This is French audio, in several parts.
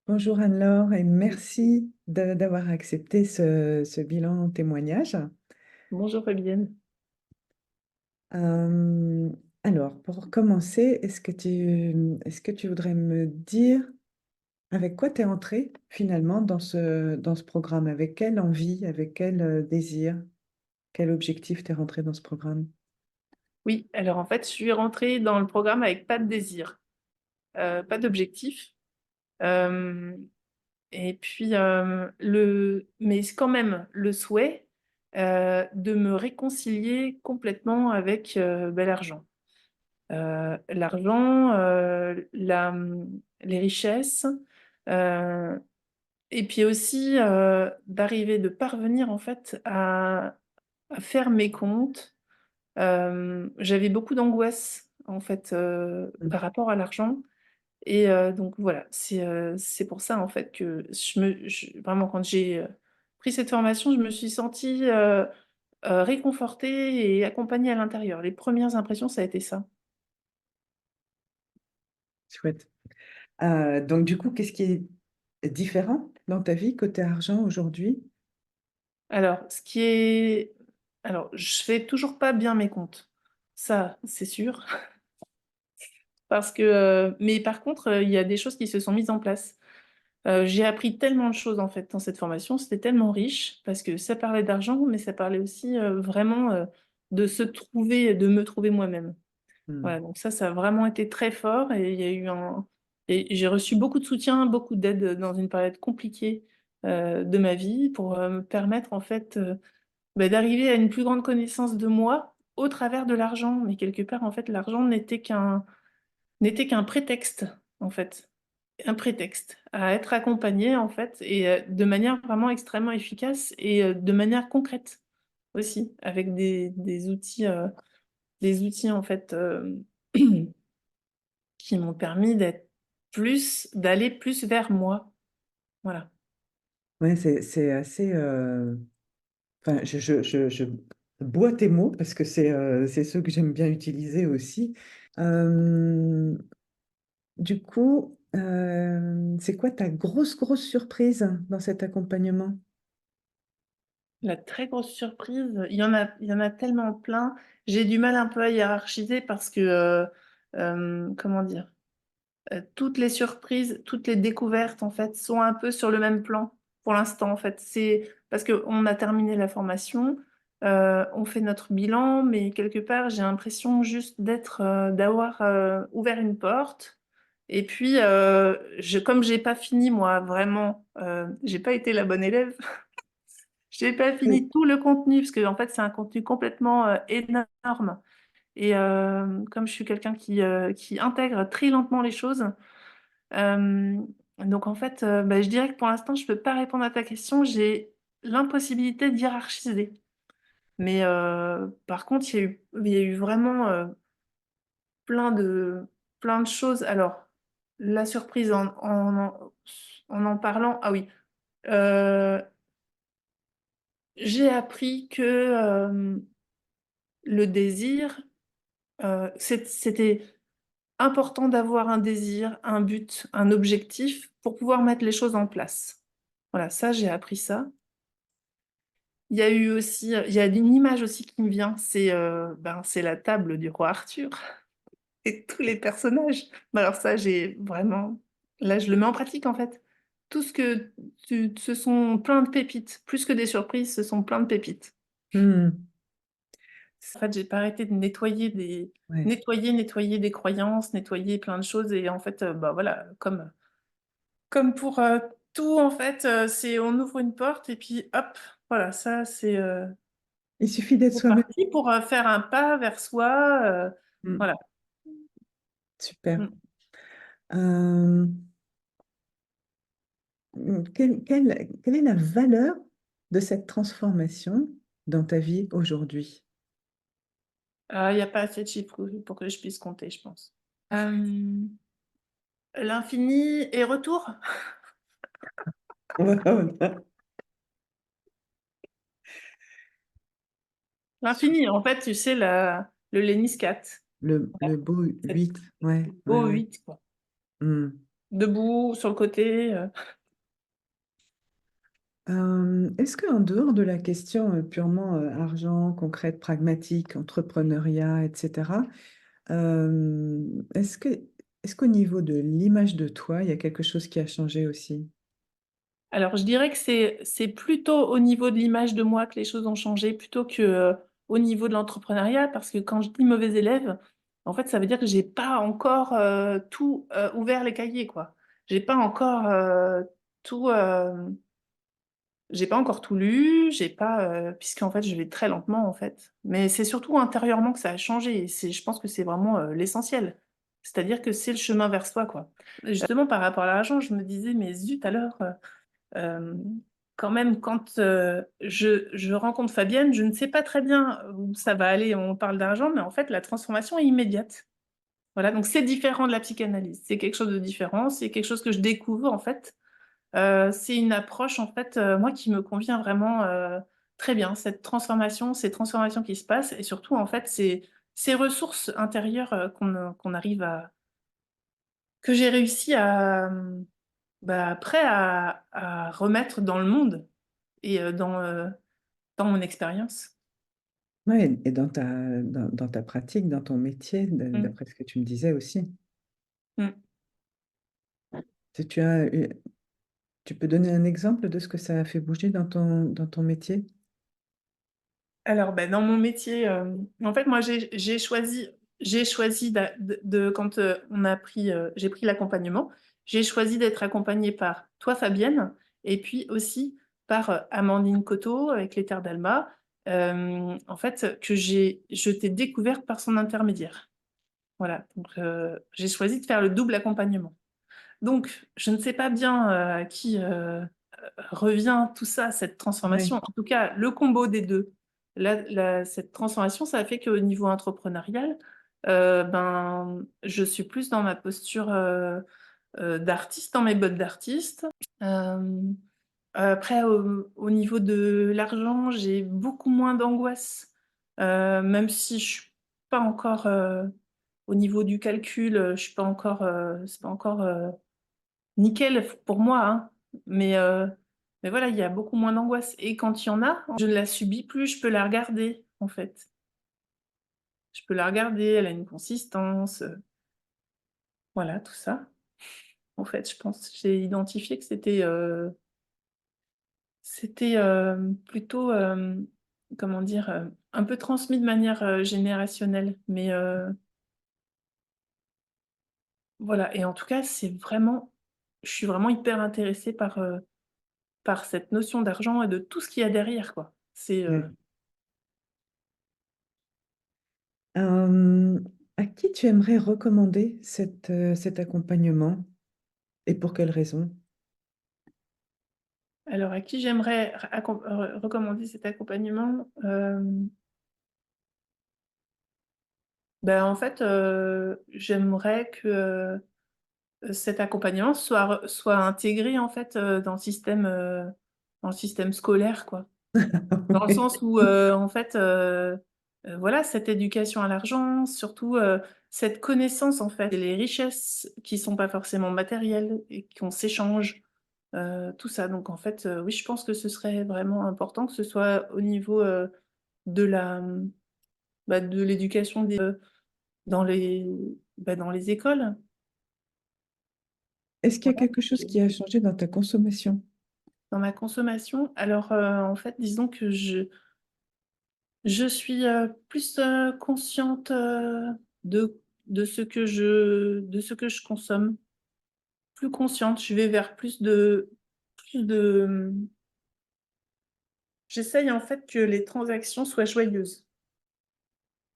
Bonjour Anne-Laure et merci d'avoir accepté ce bilan témoignage. Bonjour Fabienne. Euh, alors, pour commencer, est-ce que tu voudrais me dire avec quoi tu es entrée finalement dans ce programme? Avec quelle envie, avec quel désir, quel objectif tu es rentrée dans ce programme? Oui, alors en fait, je suis rentrée dans le programme avec pas de désir, pas d'objectif. Euh, et puis, mais quand même le souhait de me réconcilier complètement avec l'argent. L'argent, les richesses, euh, et puis aussi d'arriver, de parvenir en fait à faire mes comptes. J'avais beaucoup d'angoisse en fait par rapport à l'argent et donc voilà, c'est pour ça en fait que vraiment quand j'ai pris cette formation, je me suis sentie réconfortée et accompagnée à l'intérieur. Les premières impressions, ça a été ça. Chouette. Donc du coup, qu'est-ce qui est différent dans ta vie côté argent aujourd'hui? Alors, alors, je fais toujours pas bien mes comptes, ça c'est sûr, parce que mais par contre, il y a des choses qui se sont mises en place. J'ai appris tellement de choses en fait dans cette formation, c'était tellement riche parce que ça parlait d'argent, mais ça parlait aussi vraiment de se trouver, de me trouver moi-même. Hmm. Voilà, donc ça a vraiment été très fort et il y a eu et j'ai reçu beaucoup de soutien, beaucoup d'aide dans une période compliquée de ma vie pour me permettre en fait d'arriver à une plus grande connaissance de moi au travers de l'argent. Mais quelque part en fait, l'argent n'était qu'un prétexte en fait un prétexte à être accompagné en fait et de manière vraiment extrêmement efficace et de manière concrète aussi avec des outils en fait qui m'ont permis d'aller plus vers moi. Voilà. Ouais, c'est assez. Enfin, je bois tes mots parce que c'est ceux que j'aime bien utiliser aussi. Euh, du coup, c'est quoi ta grosse surprise dans cet accompagnement? La très grosse surprise, il y en a tellement plein. J'ai du mal un peu à hiérarchiser parce que comment dire? Toutes les surprises, toutes les découvertes, en fait, sont un peu sur le même plan pour l'instant, en fait. C'est parce qu'on a terminé la formation, on fait notre bilan, mais quelque part, j'ai l'impression juste d'avoir ouvert une porte. Et puis, comme j'ai pas fini, moi, vraiment, j'ai pas été la bonne élève. J'ai pas Oui. fini tout le contenu, parce que, en fait, c'est un contenu complètement énorme. Et comme je suis quelqu'un qui intègre très lentement les choses, euh, donc en fait, je dirais que pour l'instant, je peux pas répondre à ta question. J'ai l'impossibilité de hiérarchiser. Mais par contre, il y a eu vraiment plein de, plein de choses. Alors, la surprise en parlant, ah oui, euh, j'ai appris que le désir, c'était important d'avoir un désir, un but, un objectif pour pouvoir mettre les choses en place. Voilà, ça, j'ai appris ça. Il y a eu aussi, il y a une image aussi qui me vient, c'est la table du roi Arthur et tous les personnages. Alors ça, j'ai vraiment, là, je le mets en pratique en fait. Tout ce que ce sont plein de pépites, plus que des surprises, ce sont plein de pépites. Hmm. En fait, j'ai pas arrêté de Ouais. nettoyer des croyances, nettoyer plein de choses et en fait, voilà, comme pour tout en fait, c'est on ouvre une porte et puis hop, voilà, ça Il suffit d'être c'est soi-même. parti pour faire un pas vers soi. Hmm. Voilà. Super. Mm. Euh, quelle est la valeur de cette transformation dans ta vie aujourd'hui? Il n'y a pas assez de chiffres pour que je puisse compter, je pense. Euh, L'infini et retour? L'infini, en fait, tu sais, le Léniscat. Le beau Cette 8, ouais, ouais, beau ouais. 8 quoi. Hmm. debout, sur le côté. Est-ce qu'en dehors de la question purement argent, concrète, pragmatique, entrepreneuriat, etc., est-ce que, est-ce qu'au niveau de l'image de toi, il y a quelque chose qui a changé aussi? Alors, je dirais que c'est plutôt au niveau de l'image de moi que les choses ont changé, plutôt que au niveau de l'entrepreneuriat, parce que quand je dis mauvais élève, en fait, ça veut dire que j'ai pas encore tout ouvert les cahiers, quoi. J'ai pas encore tout, j'ai pas encore tout lu, j'ai pas, puisqu'en fait, je vais très lentement, en fait. Mais c'est surtout intérieurement que ça a changé. Et je pense que c'est vraiment l'essentiel. C'est-à-dire que c'est le chemin vers soi, quoi. Justement, par rapport à l'argent, je me disais, mais zut alors. Euh, Quand même, quand je rencontre Fabienne, je ne sais pas très bien où ça va aller, on parle d'argent, mais en fait, la transformation est immédiate. Voilà, donc c'est différent de la psychanalyse. C'est quelque chose de différent, c'est quelque chose que je découvre, en fait. C'est une approche, en fait, moi, qui me convient vraiment très bien, cette transformation, ces transformations qui se passent, et surtout, en fait, ces ressources intérieures qu'on arrive que j'ai réussi à, bah, après à remettre dans le monde et dans mon expérience. Ouais, et dans ta pratique, dans ton métier, Mm, d'après ce que tu me disais aussi. mm. Tu as, tu peux donner un exemple de ce que ça a fait bouger dans ton métier? Alors, ben, dans mon métier, en fait, moi, j'ai choisi quand on a pris, j'ai pris l'accompagnement, j'ai choisi d'être accompagnée par toi, Fabienne, et puis aussi par Amandine Coteau avec les Terres d'Alma, en fait, je t'ai découverte par son intermédiaire. Voilà, donc j'ai choisi de faire le double accompagnement. Donc, je ne sais pas bien à qui revient tout ça, cette transformation. Oui. En tout cas, le combo des deux, cette transformation, ça a fait qu'au niveau entrepreneurial, ben, je suis plus dans ma posture d'artiste, dans mes bottes d'artiste. Euh, Après, au niveau de l'argent, j'ai beaucoup moins d'angoisse, même si je suis pas encore au niveau du calcul, je suis pas encore, c'est pas encore nickel pour moi, hein. Mais, euh, mais voilà, il y a beaucoup moins d'angoisse. Et quand il y en a, je ne la subis plus, je peux la regarder, en fait. Je peux la regarder, elle a une consistance, voilà, tout ça. En fait, je pense que j'ai identifié que c'était plutôt, comment dire, un peu transmis de manière générationnelle. Mais voilà, et en tout cas, je suis vraiment hyper intéressée par cette notion d'argent et de tout ce qu'il y a derrière, quoi. Oui. Euh, à qui tu aimerais recommander cet accompagnement et pour quelle raison? Alors, à qui j'aimerais recommander cet accompagnement? Ben, en fait, j'aimerais que cet accompagnement soit intégré en fait dans le système scolaire, quoi. Dans le Oui. sens où, en fait, voilà, cette éducation à l'argent, surtout cette connaissance, en fait, et les richesses qui sont pas forcément matérielles et qu'on s'échange, tout ça. Donc, en fait, oui, je pense que ce serait vraiment important que ce soit au niveau de de l'éducation dans dans les écoles. Est-ce qu'il y a Voilà. quelque chose qui a changé dans ta consommation? Dans ma consommation, alors, en fait, disons que je suis plus consciente de, de ce que je consomme, plus consciente. Je vais vers plus de... J'essaye en fait que les transactions soient joyeuses.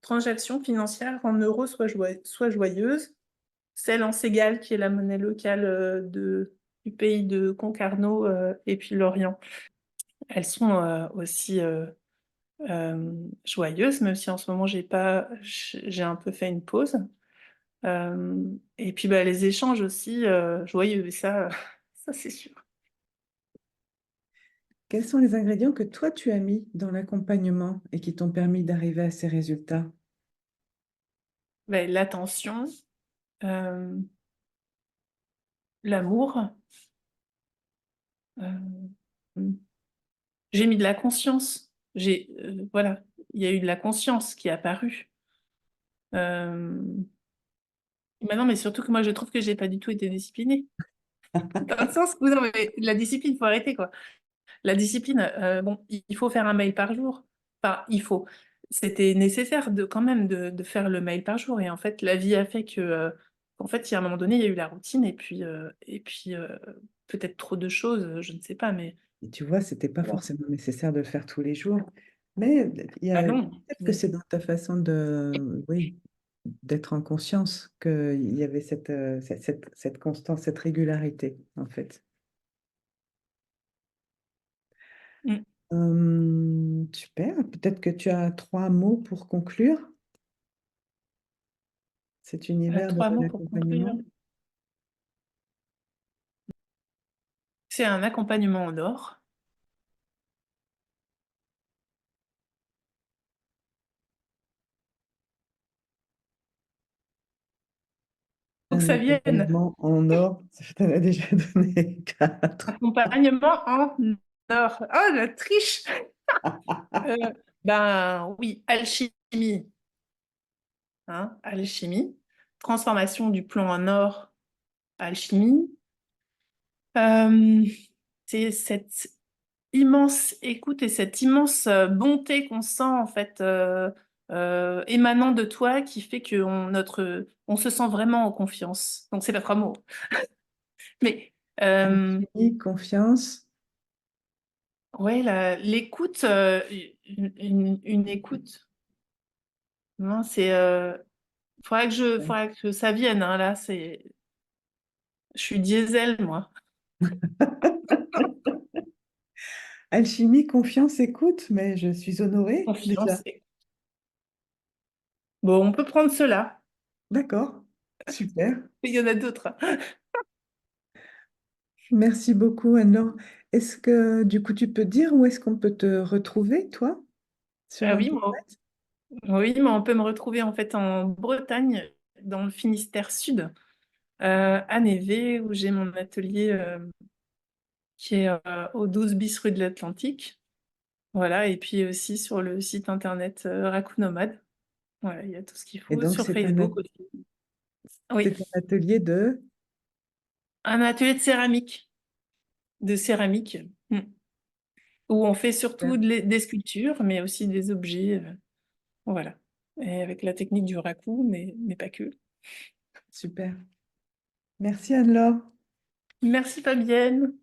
Transactions financières en euros soient joyeuses. Celle en Ségale, qui est la monnaie locale du pays de Concarneau et puis l'Orient, elles sont aussi joyeuses, même si en ce moment j'ai un peu fait une pause. Et puis bah, les échanges aussi joyeux, ça, ça c'est sûr. Quels sont les ingrédients que toi tu as mis dans l'accompagnement et qui t'ont permis d'arriver à ces résultats? Bah, l'attention, euh, l'amour. euh, j'ai mis de la conscience. Voilà, il y a eu de la conscience qui est apparue. Euh, Maintenant, mais surtout que moi, je trouve que j'ai pas du tout été disciplinée. Dans le sens où, non, mais la discipline, il faut arrêter, quoi. La discipline, bon, il faut faire un mail par jour. Enfin, il faut. C'était nécessaire quand même de faire le mail par jour. Et en fait, la vie a fait que, en fait, il y a un moment donné, il y a eu la routine et puis peut-être trop de choses, je ne sais pas, mais Et tu vois, c'était pas bon. forcément nécessaire de le faire tous les jours, mais Ah non. peut-être que c'est dans ta façon de, oui, d'être en conscience qu'il y avait cette constance, cette régularité, en fait. Mm. Super. Peut-être que tu as trois mots pour conclure cet univers de 3 mots pour conclure. l'accompagnement. C'est un accompagnement en or. Faut que Un ça vienne. accompagnement en or, je t'en ai déjà donné quatre. Accompagnement en or. Oh, la triche! Euh, Ben oui, alchimie. Hein, alchimie. Transformation du plomb en or, alchimie. Euh, c'est cette immense écoute et cette immense bonté qu'on sent en fait émanant de toi qui fait on se sent vraiment en confiance. Donc c'est pas 3 mots. Mais Alchimie, confiance. ouais, l'écoute, une écoute. Non, faudrait que ça vienne. Hein, là, je suis diesel moi. Alchimie, confiance, écoute, mais je suis honorée déjà. Confiance. Bon, on peut prendre cela. D'accord, super. Il y en a d'autres. Merci beaucoup, Anne-Laure. Est-ce que du coup tu peux dire où est-ce qu'on peut te retrouver, toi, sur Ah oui, Internet? oui, mais on peut me retrouver en fait en Bretagne, dans le Finistère Sud, à Névé, où j'ai mon atelier qui est au 12 bis rue de l'Atlantique. Voilà, et puis aussi sur le site internet Raku Nomade. Voilà, il y a tout ce qu'il Et faut. donc Sur Facebook aussi. c'est Oui, un atelier de... un atelier de céramique, où on fait surtout des sculptures, mais aussi des objets. Voilà. Et avec la technique du raku, mais pas que. Super. Merci, Anne-Laure. Merci Fabienne.